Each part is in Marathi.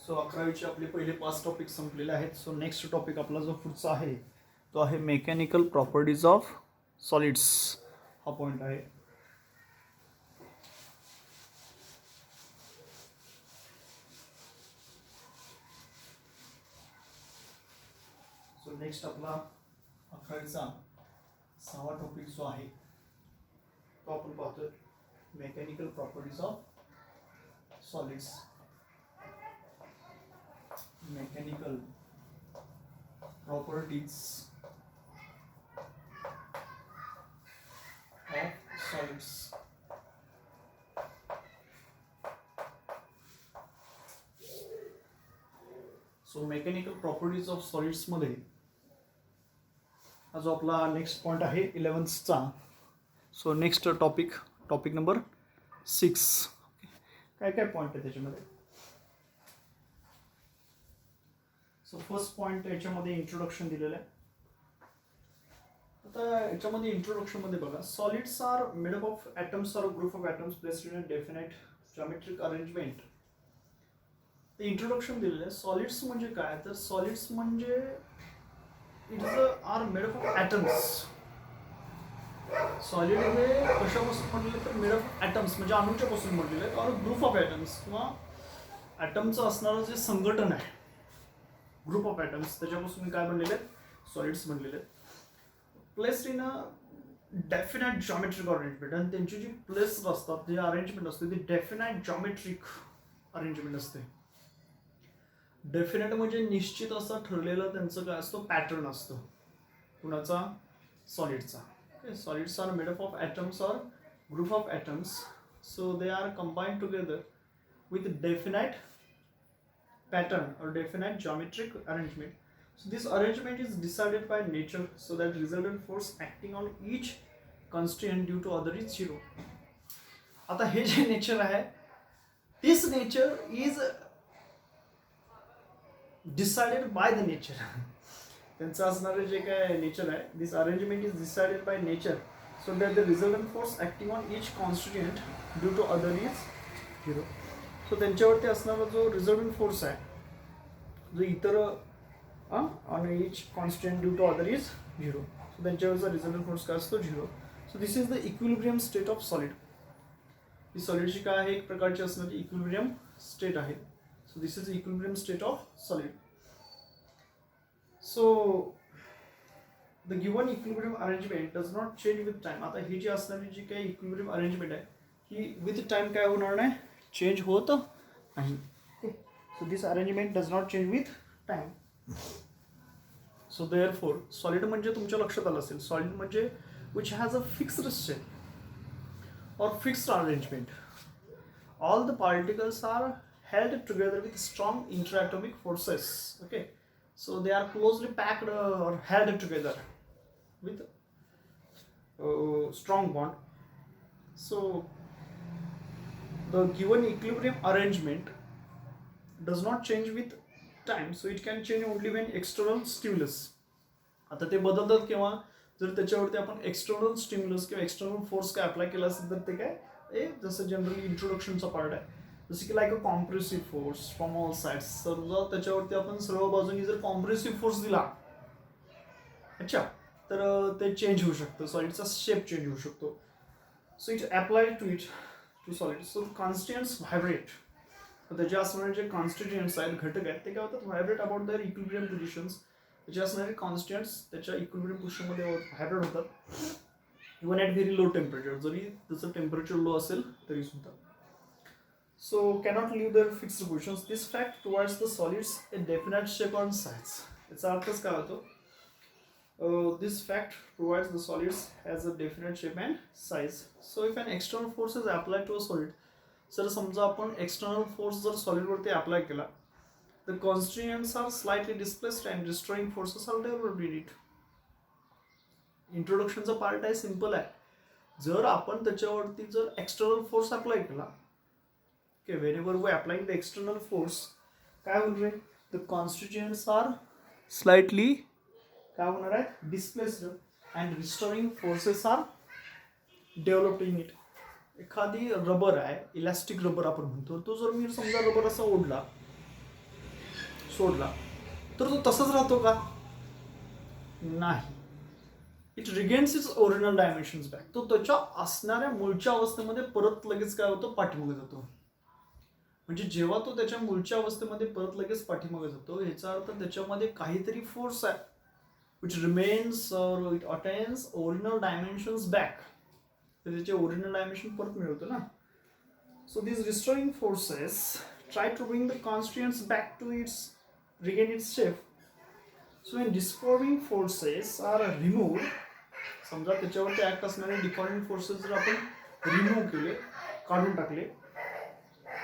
सो 11वीचे आपले पहिले 5 टॉपिक संपलेले आहेत. सो नेक्स्ट टॉपिक आपला जो पुढचा आहे तो आहे मेकॅनिकल प्रॉपर्टीज ऑफ सॉलिड्स. हा पॉईंट आहे. सो नेक्स्ट आपला 11वीचा 6वा टॉपिक जो आहे तो आपण पाहतोय mechanical properties of solids. Mechanical properties of solids. So mechanical properties of सॉलिड्समध्ये हा जो आपला नेक्स्ट पॉईंट आहे 11th. So next topic number 6. काय काय पॉईंट आहे त्याच्यामध्ये. सो फर्स्ट पॉईंट याच्यामध्ये इंट्रोडक्शन दिलेलं आहे. आता याच्यामध्ये इंट्रोडक्शनमध्ये बघा, solids are made up of atoms or group of atoms placed in a definite geometric arrangement. ते इंट्रोडक्शन दिलेलं आहे. सॉलिड्स म्हणजे काय, तर सॉलिड्स म्हणजे it is are made up of atoms. Solid हे कशापासून म्हटलेलं तर मेड ऑफ ॲटम्स म्हणजे अणूच्या पासून म्हटलेलं आहे, और ग्रुप ऑफ ॲटम्स किंवा ॲटमचं असणारं जे संघटन आहे ग्रुप ऑफ ॲटम्स त्याच्यापासून काय बनलेले आहेत, सॉलिड्स बनलेले आहेत. Placed in a definite geometric arrangement. आणि त्यांची जी प्लेस असतात, जे अरेंजमेंट असते ती डेफिनाइट जॉमेट्रिक अरेंजमेंट असते. डेफिनेट म्हणजे निश्चित असं ठरलेलं त्यांचं काय असतं, पॅटर्न असतं. कुणाचा, सॉलिडचा. Okay, solids are made up of atoms or group of atoms. So they are combined together with definite pattern or definite geometric arrangement. So this arrangement is decided by nature, so that resultant force acting on each constraint due to other is 0. आता हे जे नेचर आहे, this nature is decided by the nature. त्यांचं असणारे जे काय नेचर आहे, this arrangement is decided by nature, so that the resultant force acting on each constraint due to other is 0. So त्यांच्यावरती असणारा जो रिझल्टंट फोर्स आहे, जो इतर आणि each constant due to other is 0. So त्यांच्यावरचा रिझल्टंट फोर्स काय असतो, 0. So this is the equilibrium state of solid. ही सॉलिडची काय आहे, एक प्रकारची असणारी इक्विलिब्रियम स्टेट आहे. So this is equilibrium state of solid. So the given equilibrium arrangement does not change with time. आता ही जी असणारी जी काही इक्विलिब्रियम अरेंजमेंट आहे ही विथ टाइम काय होणार नाही, चेंज होत नाही. So this arrangement does not change with time. So therefore solid म्हणजे तुमच्या लक्षात आलं असेल, सॉलिड म्हणजे which has a fixed state or fixed arrangement. All the particles are held together with strong interatomic forces. Okay, so they are closely packed or held together with strong bond. So the given equilibrium arrangement does not change with time, so it can change only when external stimulus. आता ते बदलतात केव्हा, जर त्याच्यावरती आपण एक्सटर्नल स्टिम्युलस किंवा एक्सटर्नल फोर्स काय अप्लाय केला असेल तर ते काय जसं जनरली इंट्रोडक्शनचा पार्ट आहे, जसं की like a compressive force from all sides. समजा त्याच्यावरती आपण सर्व बाजूनी जर कॉम्प्रेसिव्ह फोर्स दिला, अच्छा, तर ते चेंज होऊ शकतं, सॉलिडचा शेप चेंज होऊ शकतो. So it applied to it to solid. So constituents vibrate. त्याचे असणारे जे कॉन्स्टिट्युएंट्स आहेत, घटक आहेत, ते काय होतात, vibrate about their equilibrium positions. त्याचे असणारे कॉन्स्टिट्युएंट्स त्याच्या इक्विलिब्रियम पोझिशनमध्ये व्हायब्रेट होतात. Even at very low temperature, जरी त्याचं टेम्परेचर लो असेल तरी सुद्धा. So cannot leave their fixed positions. This fact provides the solids a definite shape and size. याचा अर्थच काय होतो, this fact provides the solids has a definite shape and size. So if an external force is applied to a solid, जर समजा आपण external force जर solid वरती अप्लाय केला, the constituents are slightly displaced and restoring forces are developed in it. इंट्रोडक्शनचा पार्ट आहे, सिंपल आहे. जर आपण त्याच्यावरती जर एक्सटर्नल फोर्स अप्लाय केला, okay, whenever we applying the external force, काय होणार आहे, the constituents are slightly काय होणार आहे, displaced and restoring forces are developed in it. एखादी रबर आहे, इलास्टिक रबर आपण म्हणतो, तो जर मी समजा रबर असा ओढला सोडला तर तो तसाच राहतो का? नाही. It regains its original dimensions back. तो त्याच्या असणाऱ्या मूळच्या अवस्थेमध्ये परत लगेच काय होतो? पाठीमागे जातो. म्हणजे जेव्हा तो त्याच्या मूळच्या अवस्थेमध्ये परत लगेच पाठीमागे जातो, याचा अर्थ त्याच्यामध्ये काहीतरी फोर्स आहे विच रिमेन्स और it attains original dimensions back. तर त्याचे ओरिजिनल डायमेन्शन परत मिळवतो ना. So these restoring forces try to bring the constituents back to its regain its shape. So when deforming forces are removed, समजा त्याच्यावरती ऍक्ट असणारे डिफॉर्मिंग फोर्सेस जर आपण रिमूव्ह केले, काढून टाकले,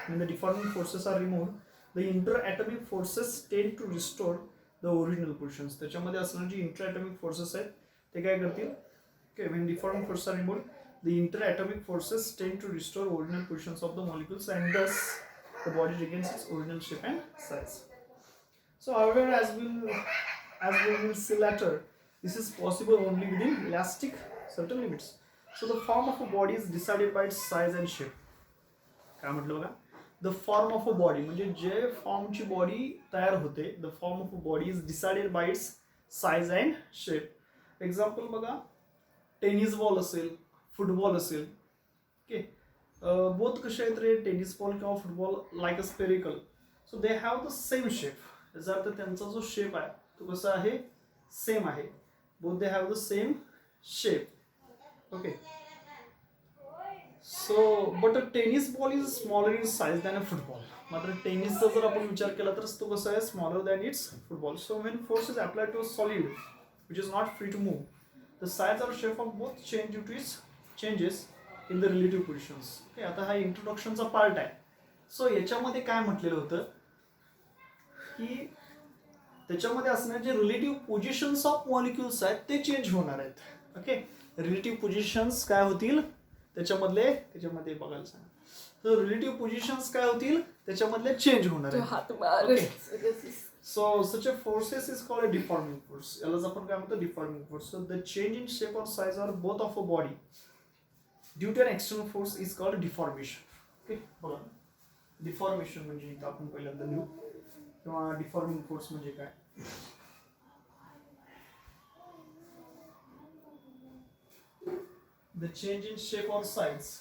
when the deforming forces are removed, the interatomic forces tend to restore the original positions. त्याच्यामध्ये असणारे जे interatomic forces आहेत ते काय करतील? Okay, when deforming forces are removed, the interatomic forces tend to restore original positions of the molecules and thus the body regains its original shape and size. So however, as we will see later, this is possible only within elastic certain limits. So the form of a body is decided by its size and shape. काय म्हटलं बघा? The form of a body म्हणजे जे फॉर्मची बॉडी तयार होते, the form of a body is decided by its size and shape. Example बघा, टेनिस बॉल असेल, फुटबॉल असेल. ओके, बोथ कसे आहेत रे? टेनिस बॉल किंवा football like a spherical. So they have the same shape. याचा अर्थ त्यांचा जो शेप आहे तो कसा आहे? सेम आहे. Both they have the same shape. Okay, so but a tennis ball is smaller in size than a football. मात्र टेनिसचा जर आपण विचार केला तर तो कसा आहे? Smaller than its football. So when force is applied to a solid which is not free to move, the size or shape of both change due to its changes in the relative positions. Okay, आता हा इंट्रोडक्शनचा पार्ट आहे. सो याच्यामध्ये काय म्हटलेलं होतं की त्याच्यामध्ये असणारे जे रिलेटिव्ह पोझिशन्स ऑफ मॉलिक्युल्स आहेत ते चेंज होणार आहेत. ओके, रिलेटिव्ह पोझिशन्स काय होतील त्याच्यामध्ये बघायला सांगा. तर रिलेटिव्ह पोझिशन्स काय होतील त्याच्यामधले चेंज होणार आहेत. So such a forces is called a deforming force. यालाच आपण काय म्हणतो? deforming force. So the change in shape or size or both of a body due to an external force is called deformation. Okay, बघा, deformation म्हणजे इथं आपण पहिल्यांदा लिहू किंवा deforming force म्हणजे काय? The change in shape or size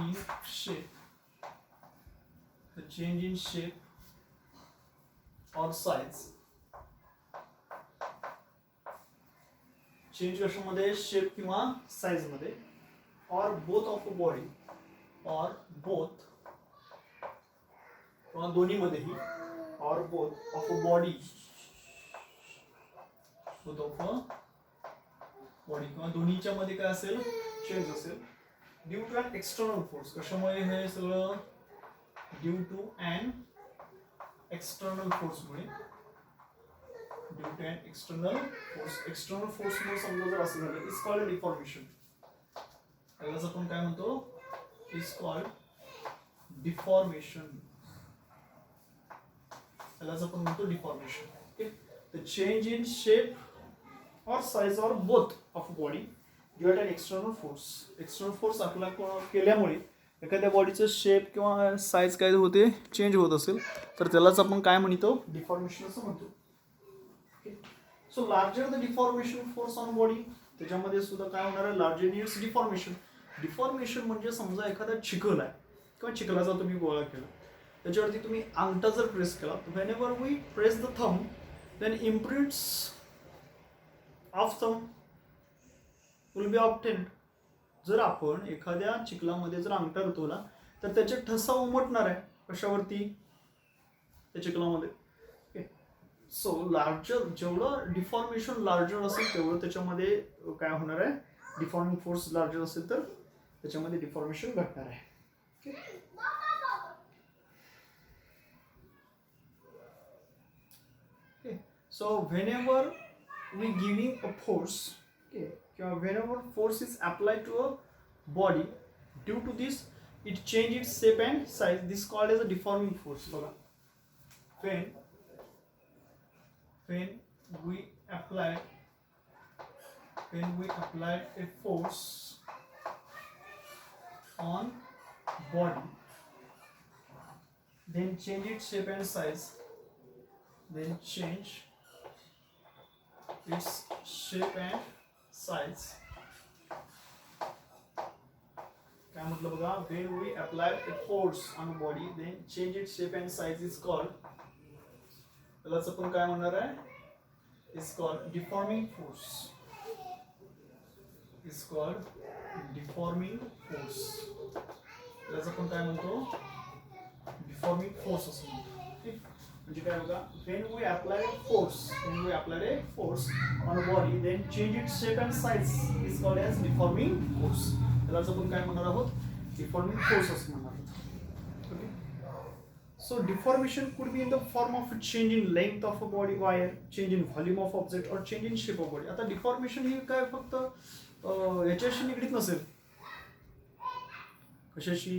in shape, the change in shape or size, change कशामध्ये? शेप किंवा साइज मध्ये. Or both of a body, or both किंवा दोन्ही मध्येही, or both of a body, both of a body किंवा दोन्हीच्या मध्ये काय असेल? चेंज असेल due to an external force. कशामुळे हे सगळं? ड्यू टू अन एक्सटर्नल फोर्समुळे. Due to an external force. External फोर्समुळे समजा जर असं झालं, इज कॉल्ड डिफॉर्मेशन. त्यालाच आपण काय म्हणतो? Is called deformation. त्यालाच आपण म्हणतो deformation. Okay, the change in shape or size or both of body due to an external force. External force apply केल्यामुळे एखाद्या बॉडीचं शेप किंवा साईज काय होते? चेंज होत असेल तर त्यालाच आपण काय म्हणतो? डिफॉर्मेशन असं म्हणतो. So larger the deformation force on body, त्याच्यामध्ये सुद्धा काय होणार आहे? Larger needs deformation. डिफॉर्मेशन म्हणजे समजा एखादा चिखल आहे किंवा चिखलाचा तुम्ही गोळा केला, त्याच्यावरती तुम्ही अंगठा जर प्रेस केला, whenever we press the thumb then imprints of thumb will be obtained. जर आपण एखाद्या चिखलामध्ये जर अंगठा रुतवला तर त्याचे ठसा उमटणार आहे. कशावरती? त्या चिखलामध्ये. सो लार्जर, जेवढं डिफॉर्मेशन लार्जर असेल तेवढं त्याच्यामध्ये काय होणार आहे? डिफॉर्मिंग फोर्स लार्जर असेल तर त्याच्यामध्ये डिफॉर्मेशन घडणार आहे. So whenever we giving a force, okay, whenever force is applied to a body, due to this it change its shape and size. This called as a deforming force. when we apply a force on body, then change its shape and size, काय म्हटलं बघा, when we apply a force on body then change its shape and size is called, त्यालाच आपण काय म्हणणार आहे, is called deforming force. त्यालाच आपण काय म्हणतो, डिफॉर्मिंग फोर्स असं म्हणतो. म्हणजे काय बघा, when we apply a force on a body then change its shape and size is called as deforming force. त्यालाच आपण काय म्हणणार आहोत, डिफॉर्मिंग फोर्स असं म्हणणार आहोत. Okay, so deformation could be in the form of a change in length of a body wire, change in volume of object or change in shape of body. आता डिफॉर्मेशन ही काय फक्त याच्याशी निगडीत नसेल, कशाशी,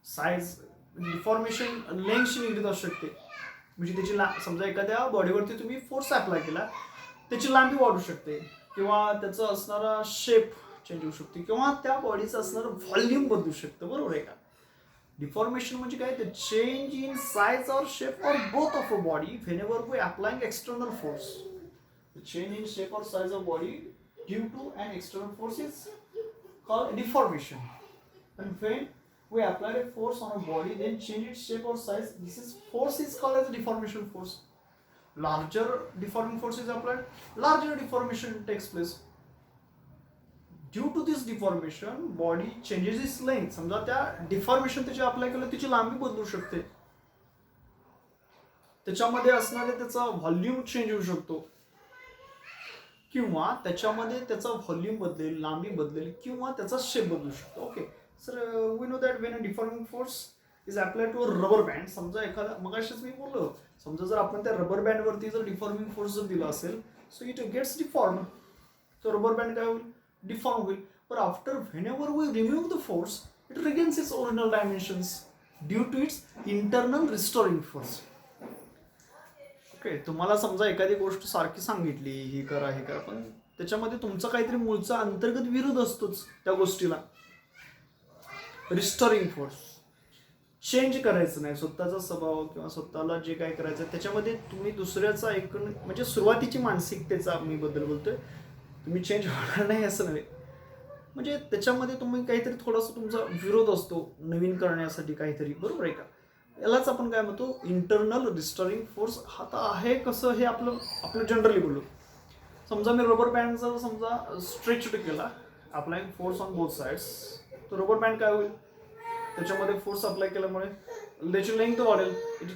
साईज, डिफॉर्मेशन लेंथशी निगडीत असू शकते. म्हणजे त्याची समजा एखाद्या बॉडीवरती तुम्ही फोर्स अप्लाय केला, त्याची लांबी वाढू शकते, किंवा त्याचा असणारा शेप चेंज होऊ शकते, किंवा त्या बॉडीचं असणारं व्हॉल्यूम बदलू शकतं. बरोबर आहे का. डिफॉर्मेशन म्हणजे काय, the change in size or shape or both of a body whenever we applying external force. The change in shape or size of body due to an external force is called deformation. And when we apply a force on a body then change its shape or size, this force is called as a deformation force. Larger deforming force is applied, larger deformation takes place. Due to this deformation body changes its length. समजा त्या डिफॉर्मेशन त्याची अप्लाय केलं, त्याची लांबी बदलू शकते, त्याच्यामध्ये असणारे त्याचा व्हॉल्यूम चेंज होऊ शकतो, किंवा त्याच्यामध्ये त्याचा व्हॉल्यूम बदलेल, लांबी बदलेल, किंवा त्याचा शेप बदलू शकतो. Okay sir, we know that when a deforming force is apply to a rubber band. समजा एखादा, मगाशीच मी बोललो, समजा जर आपण त्या रबर बँडवरती जर डिफॉर्मिंग फोर्स जर दिला असेल, सो इट गेट्स डिफॉर्म. तो रबर बँड काय होईल, डिफॉर्म होईल. पण after whenever we remove the force it regains its original dimensions due to its internal restoring force. Okay, तुम्हाला समजा एखादी गोष्ट सारखी सांगितली, ही करा हे करा, पण त्याच्यामध्ये तुमचा काहीतरी मूळचा अंतर्गत विरोध असतोच त्या गोष्टीला. रिस्टोरिंग फोर्स, चेंज करायचं नाही स्वतःचा स्वभाव किंवा स्वतःला जे काय करायचं त्याच्यामध्ये तुम्ही दुसऱ्याचा म्हणजे सुरुवातीची मानसिकतेचा मी बद्दल बोलतोय, तुम्ही चेंज होणार नाही असं नव्हे. म्हणजे त्याच्यामध्ये तुम्ही काहीतरी थोडासा तुमचा विरोध असतो नवीन करण्यासाठी काहीतरी. बरोबर आहे का. यालाच आपण काय म्हणतो, इंटरनल रिस्टोरिंग फोर्स. आता आहे कसं, हे आपलं जनरली बोलू. समजा मी रबर बँड जर समजा स्ट्रेच केला, applying force on both sides, तो रबर बँड काय होईल, त्याच्यामध्ये फोर्स अप्लाय केल्यामुळे त्याची लेंथ वाढेल, it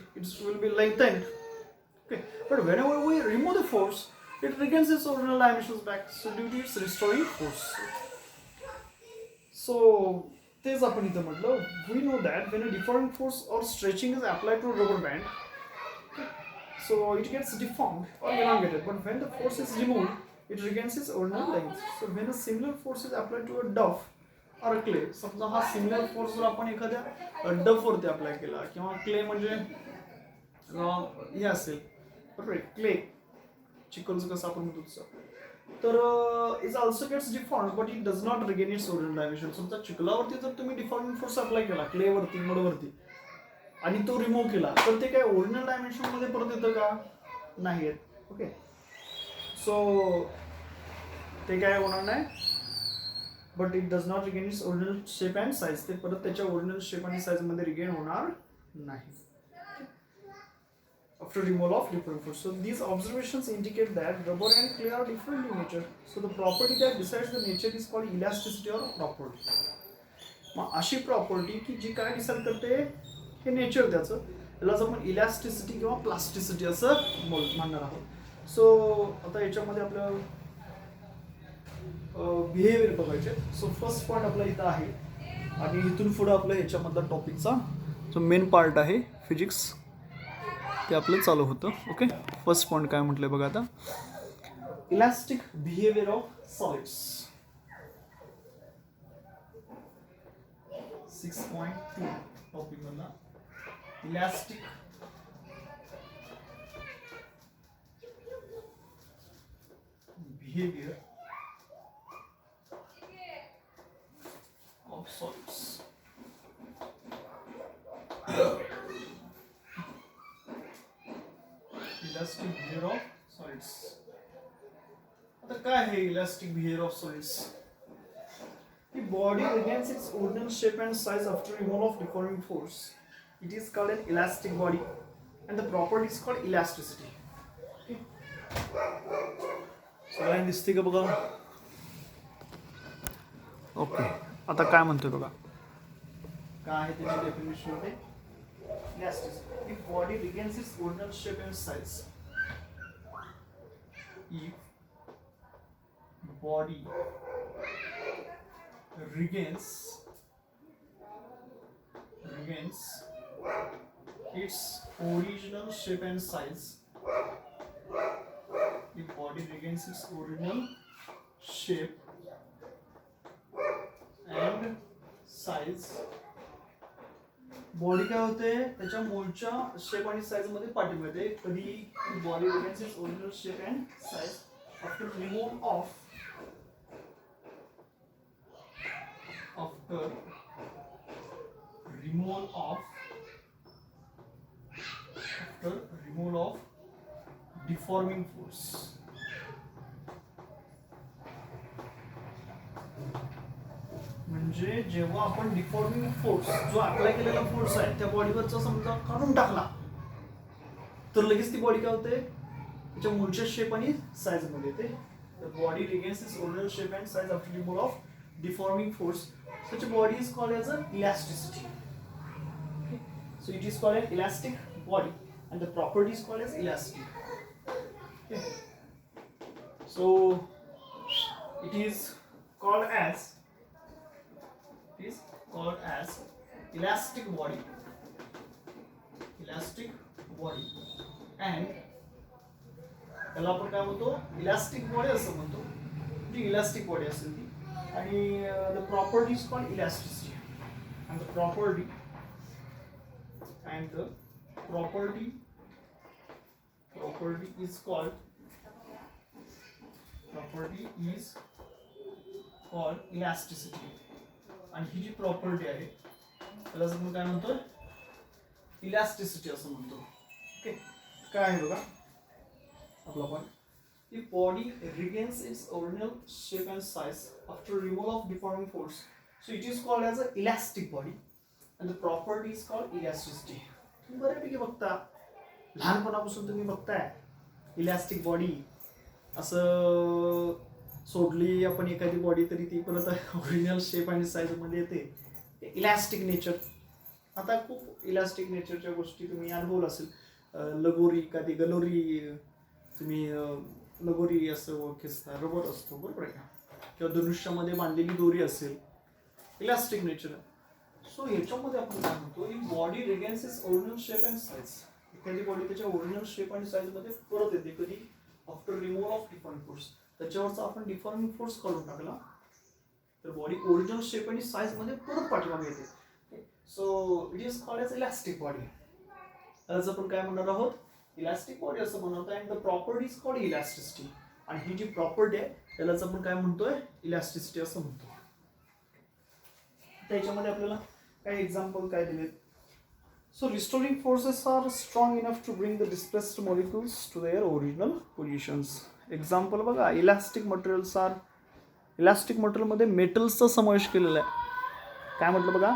will be lengthened. Okay, but whenever we remove the force it regains its original dimensions back, so due to its restoring force. So तेच आपण इथं म्हटलं, we know that when a deforming force or stretching is applied to rubber band, so it gets deformed or elongated, but when the force is removed it regains its original length. So when a similar force is applied to a duff or a clay, समजा हा सिमिलर फोर्स जर आपण एखाद्या डफ वरती अप्लाय केला, किंवा क्ले म्हणजे हे असेल, बरोबर, क्ले चिकनचं कसं आपण म्हणतो तसं, तर is also gets deformed but it does not regain its original dimension. समजा चिखलावरती जर तुम्ही डिफॉर्मिंग फोर्स अप्लाय केला, क्लेवरती, मडवरती, आणि तो रिमूव्ह केला, तर ते काय ओरिजिनल डायमेन्शन मध्ये परत येतं का, नाही येत. ओके, सो ते काय होणार नाही, but it does not regain its original shape and size. ते परत त्याच्या ओरिजिनल शेप आणि साईज मध्ये रिगेन होणार नाही after removal of different force. So these observations indicate that rubber and clay are different in nature. So the property that decides the nature is called elasticity or property. मग अशी प्रॉपर्टी की जी काय डिसाइड करते, हे नेचर त्याचं, यालाच आपण इलॅस्टिसिटी किंवा प्लास्टिसिटी असं म्हणणार आहोत. सो आता याच्यामध्ये आपलं बिहेवियर बघायचे. सो फर्स्ट पॉईंट आपला इथं आहे, आणि इथून पुढं आपलं ह्याच्यामधला टॉपिकचा जो मेन पार्ट आहे फिजिक्स, ते आपलं चालू होतं. ओके, फर्स्ट पॉईंट काय म्हटलंय बघा आता, elastic behaviour of solids. 6.2 topic मधला elastic behavior of solids. Elastic behavior of solids. आता काय आहे elastic behavior of solids? The body regains its original shape and size after removal of deforming force. It is called an elastic body, and the property is called elasticity. Okay. सगळ्यांना दिसते का बघा? ओके. आता काय म्हणतोय बघा? काय आहे त्याची डेफिनेशन होते? Elasticity. If body regains its original shape and size. If body regains its original shape and size. If body regains its original shape and size, body काय होते त्याच्या मूळच्या शेप आणि साईज मध्ये पाठी मिळते. कधी body remains it's original shape and size after removal of deforming force. म्हणजे जेव्हा आपण डिफॉर्मिंग फोर्स जो अप्लाय केलेला फोर्स आहे त्या बॉडीवरचा समजा काढून टाकला तर लगेच ती बॉडी काय होते त्याच्या मूळच्या शेप आणि साईज मध्ये येते. The body regains its original shape and size after removal of deforming force. Such body is called as a elasticity. So it is called an elastic body and the property is called as elastic. Okay. So it is called as elastic body and त्याला आपण काय म्हणतो इलास्टिक बॉडी असं म्हणतो. जी इलास्टिक बॉडी असेल ती आणि the property is called elasticity and the property is called elasticity. आणि ही जी प्रॉपर्टी आहे त्याला आपण काय म्हणतो इलास्टिसिटी असं म्हणतो. ओके. काय आहे बघा आपला point. If body regains its original shape and size after removal of deforming force, so it is called as an elastic body and the property is called elasticity. तुम्ही बऱ्यापैकी बघता लहानपणापासून तुम्ही बघताय इलास्टिक बॉडी असं सोडली आपण एखादी बॉडी तरी ती परत ओरिजिनल शेप आणि साईज मध्ये येते. Elastic nature. आता खूप इलास्टिक नेचरच्या गोष्टी तुम्ही अनुभवलं असेल. लगोरी एखादी गलोरी तुम्ही लगोरी असं ओळखीचा रबर असतो बरोबर आहे का किंवा धनुष्यामध्ये बांधलेली दोरी असेल इलास्टिक नेचर. सो याच्यामध्ये आपण काय म्हणतो ही body regains its original shape and size. एखादी बॉडी त्याच्या ओरिजिनल शेप आणि साईज मध्ये परत येते कधी after removal of deforming force. त्याच्यावरचा आपण डिफॉर्मिंग फोर्स काढून टाकला तर बॉडी ओरिजिनल शेप आणि साईज मध्ये परत पाठीमागे येते. So it is called as elastic body. आज आपण काय म्हणणार आहोत इलास्टिक बॉडी असं म्हणतो and the property is called elasticity. आणि ही जी प्रॉपर्टी आहे त्यालाच आपण काय म्हणतोय इलास्टिसिटी असं म्हणतो. त्याच्यामध्ये आपल्याला काही एक्झाम्पल काय दिलेत. So restoring forces are strong enough to bring the displaced molecules to their original positions. Example बघा इलास्टिक मटेरियलमध्ये मेटल्सचा समावेश केलेला आहे. काय म्हटलं बघा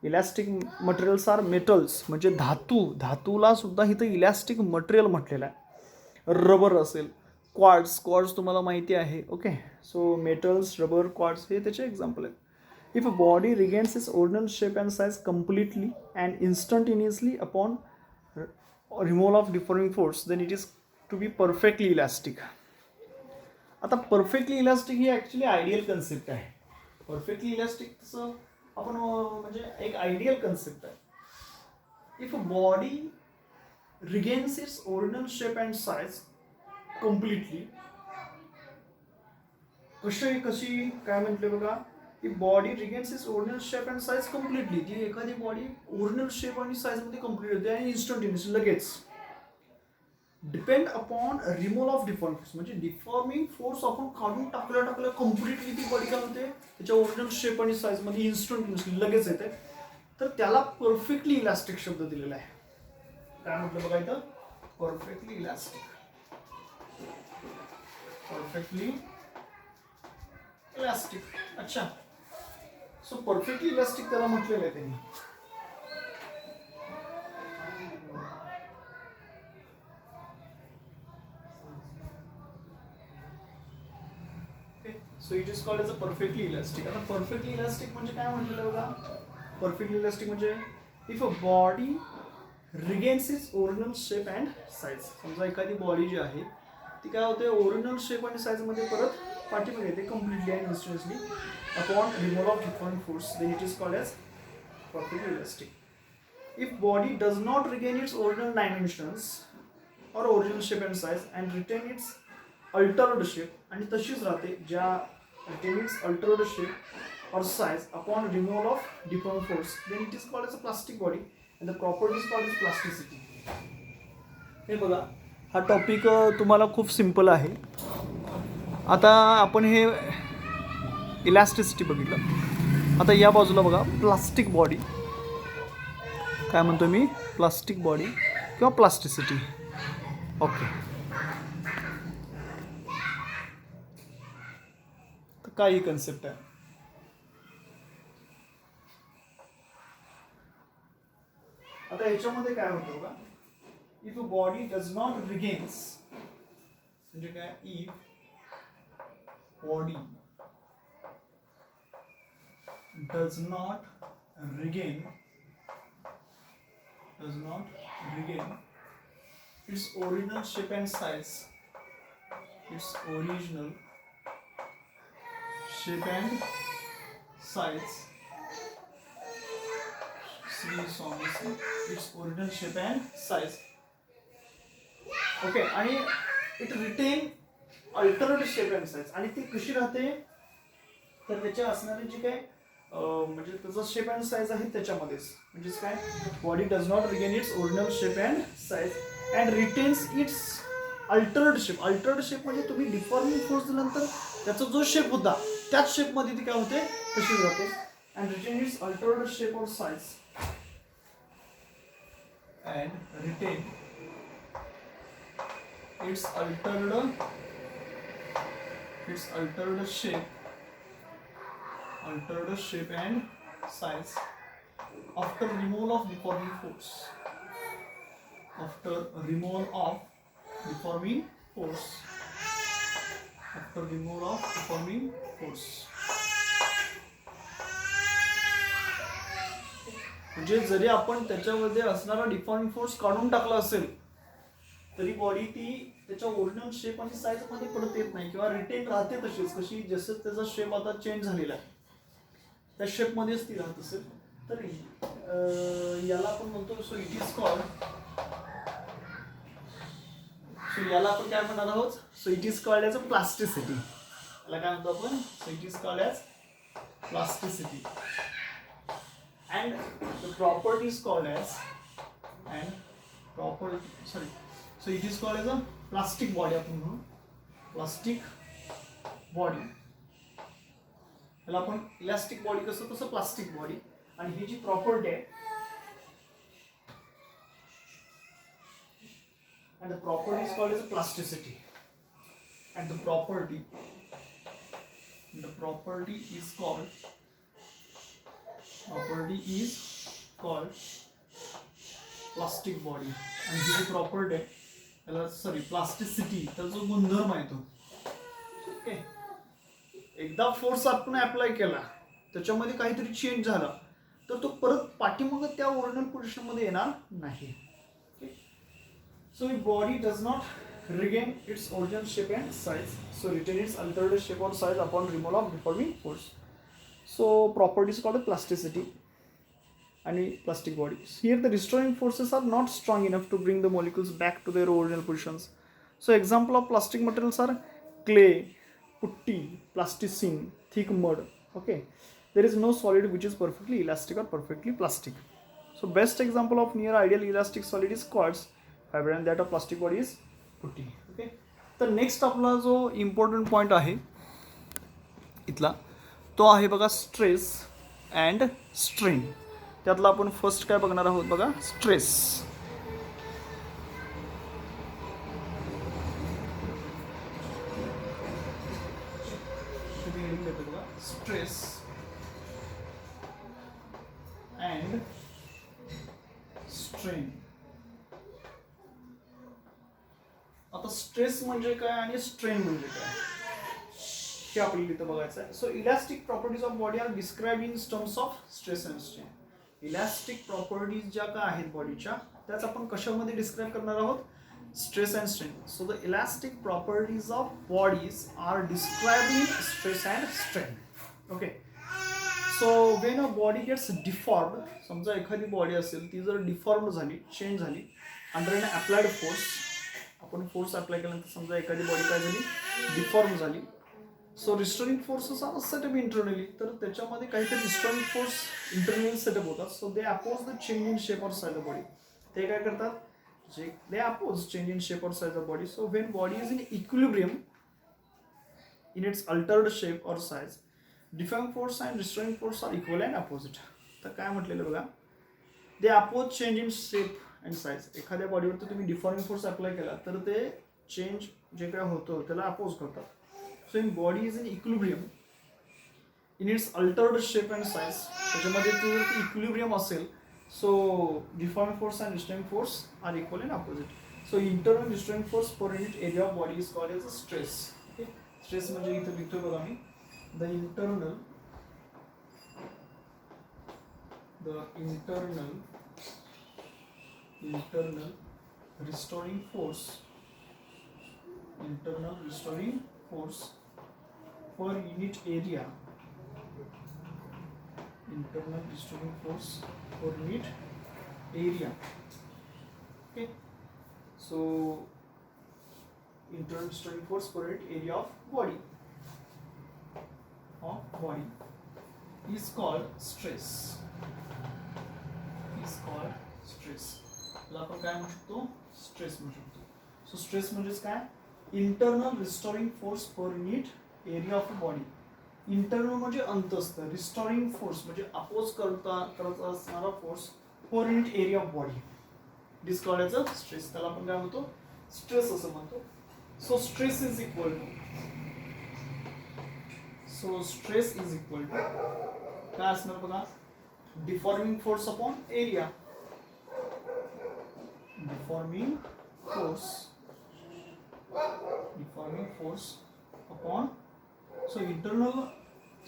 इलास्टिक मटेरियल्स आर मेटल्स म्हणजे धातूला सुद्धा इथं इलास्टिक मटेरियल म्हटलेलं आहे. रबर असेल क्वार्ट्स तुम्हाला माहिती आहे. Okay. So metals rubber quartz हे त्याचे एक्झाम्पल आहेत. If a body regains its original shape and size completely and instantaneously upon removal of deforming force, then it is to be perfectly elastic. आता perfectly elastic ही ॲक्च्युली आयडियल कन्सेप्ट आहे. परफेक्टली इलास्टिकचं आपण म्हणजे एक आयडियल कन्सेप्ट आहे. If a body regains its original shape and size completely कशी काय म्हटले बघा की body regains its original shape and size completely. ती एखादी बॉडी ओरिजिनल शेप आणि साईज मध्ये कम्प्लीट होते आणि इन्स्टंटेनियस लगेच. Depend upon removal of deforming force. म्हणजे डिफॉर्मिंग फोर्स आपण काढून टाकल्या कम्प्लिटली ती बॉडी काय होते त्याच्या ओरिजिनल शेप आणि साईज मध्ये इन्स्टंट लगेच येते. तर त्याला परफेक्टली इलास्टिक शब्द दिलेला आहे. काय म्हटलं बघा इथं, परफेक्टली इलास्टिक. Perfectly elastic. अच्छा, सो परफेक्टली इलास्टिक त्याला म्हटलेलं आहे त्यांनी. So it is called as a perfectly elastic. आता परफेक्टली इलास्टिक म्हणजे काय म्हटलेलं बघा, परफेक्टली इलास्टिक म्हणजे if a body regains its original shape and size. समजा एखादी बॉडी जी आहे ती काय होते ओरिजिनल शेप आणि साईज मध्ये परत पाठीमागे येते completely and instantly upon removal of different force, then it is called as perfectly elastic. If body does not regain its original dimensions or original shape and size and retain its altered shape आणि तशीच राहते ज्या retain its altered shape or size upon removal of deformed force, then it is called as a plastic body and the property is called as plasticity. हे बघा, हा टॉपिक तुम्हाला खूप सिंपल आहे. आता आपण हे इलास्टिसिटी बघितलं. आता या बाजूला बघा प्लास्टिक बॉडी. काय म्हणतो मी, प्लास्टिक बॉडी किंवा प्लास्टिसिटी. ओके, तर काय ही कन्सेप्ट आहे. आता ह्याच्यामध्ये काय होतं बघा, if a body does not regains, म्हणजे काय, if body does not regain its original shape and size, its original shape and size, its original shape and size. Okay, आणि it retain altered shape and size. आणि ती कशी राहते तर त्याच्या असणारी जी काय म्हणजे त्याचा शेप अँड साईज आहे त्याच्यामध्येच. म्हणजेच काय, body does not regain its original shape and size and retains it's altered shape. Altered shape म्हणजे तुम्ही डिफॉर्मिंग फोर्स दिल्यानंतर त्याचा जो शेप होता त्याच शेपमध्ये ती काय होते तशी जाते. And retain its altered shape or size and retain its altered shape and size after removal of deforming force. After removal of deforming force. म्हणजे जरी आपण त्याच्यामध्ये असणारा डिफॉर्मिंग फोर्स काढून टाकला असेल तरी बॉडी ती त्याच्या ओरिजिनल शेप आणि साईज मध्ये परत येत नाही किंवा रिटेन राहते तशीच. कशी, जसं त्याचा शेप आता चेंज झालेला आहे त्या शेपमध्येच ती राहत असेल. तर याला आपण म्हणतो, so it is called, so याला आपण काय म्हणणार आहोत, so it is called as a plasticity. याला काय म्हणतो आपण, so it is called as plasticity. And the property is called as so it is called as a plastic body. आपण म्हणू प्लास्टिक बॉडी. त्याला आपण इलास्टिक बॉडी कसं तसं प्लास्टिक बॉडी. आणि ही जी प्रॉपर्टी आहे, and the property is called as plasticity, and the property is called plastic body. आणि ही जी प्रॉपर्टी आहे त्याला प्लास्टिसिटी, त्याचा जो गुणधर्म आहे तो. ओके, एकदा फोर्स आपण अप्लाय केला त्याच्यामध्ये काहीतरी चेंज झाला तर तो परत पाठीमागे त्या ओरिजिनल पोझिशन मध्ये येणार नाही. So if body does not regain its original shape and size, so retain its altered shape or size upon removal of deforming force. So property is called plasticity and plastic body. Here the restoring forces are not strong enough to bring the molecules back to their original positions. So example of plastic materials are clay, putty, plasticine, thick mud. Okay, there is no solid which is perfectly elastic or perfectly plastic. So best example of near ideal elastic solid is quartz fiber, and that of plastic body is putty. Okay, तर नेक्स्ट आपला जो इम्पॉर्टंट पॉईंट आहे इथला तो आहे बघा स्ट्रेस अँड स्ट्रेन. त्यातला आपण फर्स्ट काय बघणार आहोत बघा, स्ट्रेस. Stress and strain. आता स्ट्रेस म्हणजे काय आणि स्ट्रेन म्हणजे काय हे आपल्याला इथं बघायचं आहे. So elastic properties of body are describe in terms of stress and strain. Elastic properties ज्या काय आहेत बॉडीच्या त्याच आपण कशामध्ये डिस्क्राइब करणार आहोत, stress and strain. So the elastic properties of bodies are describe in stress and strain. Okay, so when a body gets deformed, समजा एखादी बॉडी असेल ती जर डिफॉर्म्ड झाली, चेंज झाली अंडर एन अप्लाइड फोर्स, आपण फोर्स अप्लाय केल्यानंतर समजा एखादी बॉडी काय झाली, डिफॉर्म झाली. So restoring forces are set up internally, तर त्याच्यामध्ये काहीतरी रिस्टोरिंग फोर्स इंटरनली सेटअप होतात. So they oppose the change in shape or size of body. ते काय करतात, जे they oppose change in shape or size of body. So when body is in equilibrium in its altered shape or size, deforming force and restoring force are equal and opposite. तर काय म्हटलेलं बघा, they oppose change in shape and size. एखाद्या बॉडीवरती तुम्ही डिफॉर्मिंग फोर्स अप्लाय केला तर ते चेंज जे काय होतं त्याला अपोज करतात. So in body is in equilibrium in its altered shape and size, त्याच्यामध्ये जर ती इक्विलिब्रियम असेल, so deforming force and restoring force are equal and opposite. So internal restoring force per unit area of body is called as a stress. Okay, stress म्हणजे इथं लिहितोय बघा मी, the internal restoring force per unit area, internal restoring force per unit area. Okay, so internal restoring force per unit area of body is called stress. याला आपण काय म्हणू शकतो, स्ट्रेस म्हणू शकतो. सो स्ट्रेस म्हणजेच काय, internal restoring force per unit area of body. Internal म्हणजे अंतस्थ, रिस्टोरिंग फोर्स म्हणजे अपोज करत असणारा force per unit area of body is called as a stress. त्याला आपण काय म्हणतो, स्ट्रेस असं म्हणतो. So stress is equal to काय असणार बघा, deforming force upon area. Deforming force upon, so internal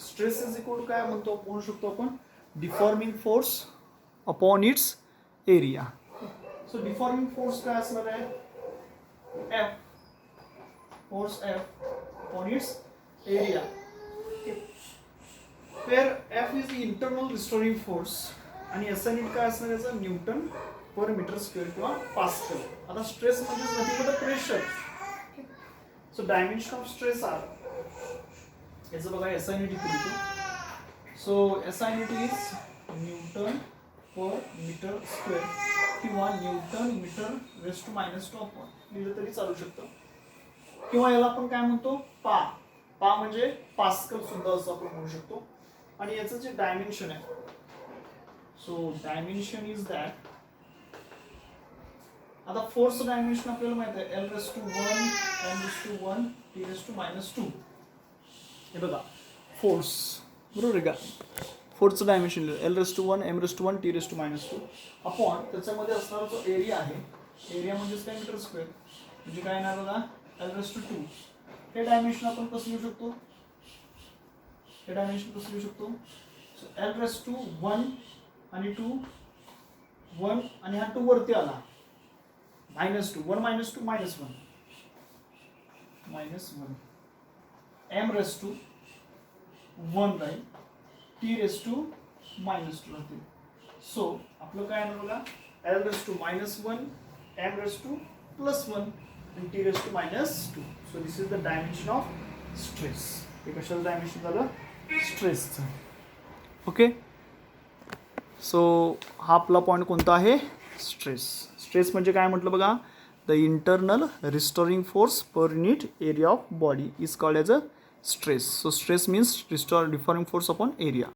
stress is equal to काय म्हणू शकतो आपण, deforming force upon its area. So deforming force काय असणार आहे, F, force F upon its area. where F is the internal restoring force आणि SI यूनिट काय असणार याचं, न्यूटन पर मीटर स्क्वेअर किंवा पास्कल. आता स्ट्रेस म्हणजे nothing but pressure. So dimension of stress are, याचं बघा SI यूनिट इथे लिहितो. So SI unit is newton per metre square किंवा newton metre raise to -2 upon लिहिलं तरी चालू शकतं. किंवा याला आपण काय म्हणतो, पा म्हणजे पास्कल सुद्धा असं आपण म्हणू शकतो. आणि याचं जे डायमेन्शन आहे, सो डायमेन्शन इज दॅट, आता फोर्स डायमेन्शन आपल्याला माहित आहे, L⁻⁴ M⁻⁴ T⁻². हे बघा फोर्स, बरोबर आहे का, फोर्सचं dimension L⁻⁴ M⁻⁴ T⁻². Upon त्याच्यामध्ये असणारा जो एरिया आहे, एरिया म्हणजेच काय, मीटर स्क्वेअर, म्हणजे काय ना बघा L⁻². हे डायमेन्शन आपण कसं लिहू शकतो, सो L⁻1 आणि 2, 1 आणि हा 2 वरती आला, -2, 1 - 2 -1, M⁻1 राहील, T⁻² राहतील. सो आपलं काय आहे बघा, L⁻−1, M⁻+1 and T⁻². So this is the dimension of stress. हे कशाचं डायमेन्शन झालं, स्ट्रेसचं. ओके, सो हा आपला पॉईंट कोणता आहे, स्ट्रेस. स्ट्रेस म्हणजे काय म्हटलं बघा, the the internal restoring force per unit area of body is called as a stress. So stress means deforming force upon area.